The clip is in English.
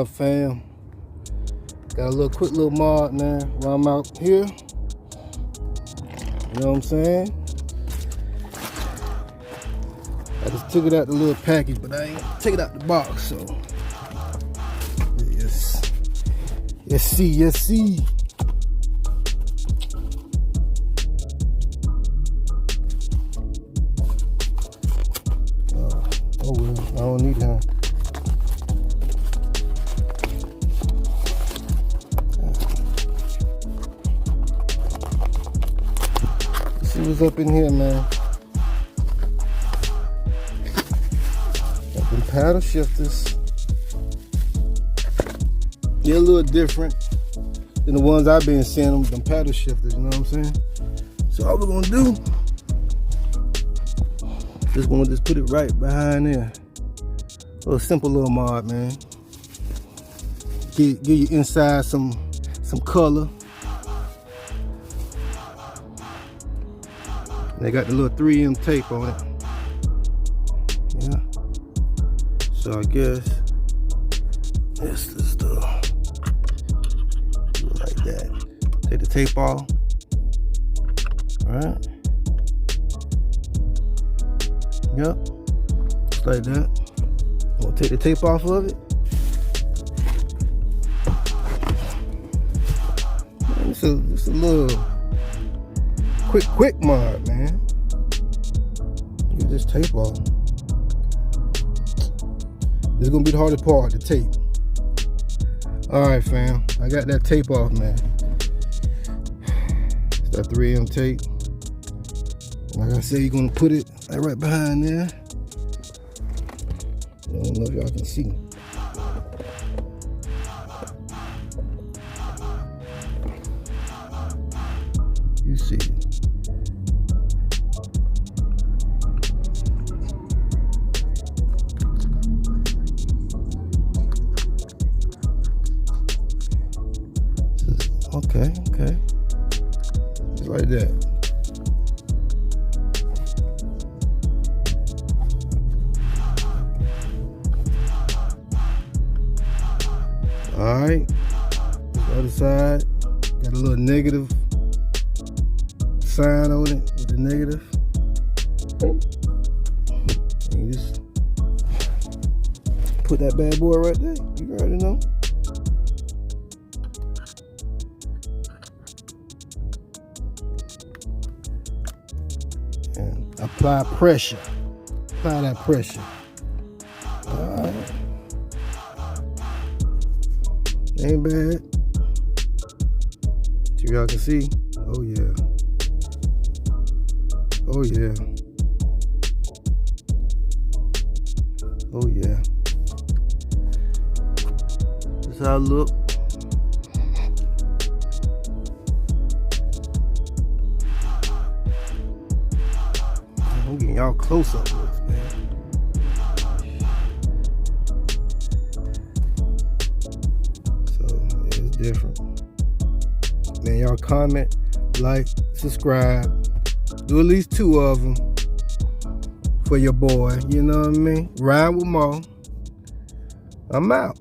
up, fam? Got a little quick little mod, man, while I'm out here. You know what I'm saying? I just took it out the little package, but I ain't take it out the box, so. Yes, see. Oh well, I don't need that. Let's see what's up in here, man. Got them paddle shifters. They're a little different than the ones I've been seeing, them paddle shifters, you know what I'm saying? So all we're gonna do, just gonna put it right behind there. A little simple little mod, man. Give you inside some color. They got the little 3M tape on it. Yeah. So I guess this is the like that. Take the tape off. Alright. Yep. Just like that. I'm gonna take the tape off of it. Man, it's a little quick mod, man. Get this tape off. This is gonna be the hardest part, the tape. Alright, fam. I got that tape off, man. It's that 3M tape. Like I said, you're gonna put it right behind there. I don't know if y'all can see. You see it. Okay. Just like that. Alright. The other side. Got a little negative sign on it with the negative. And you just put that bad boy right there. You already know. And apply pressure. Apply that pressure. Alright. Ain't bad. So y'all can see. Oh yeah. Oh yeah. Oh yeah. This is how it look. I'm getting y'all close up looks, man. So it's different. Man, y'all comment, like, subscribe. Do at least 2 of them for your boy. You know what I mean? Ride with Mo. I'm out.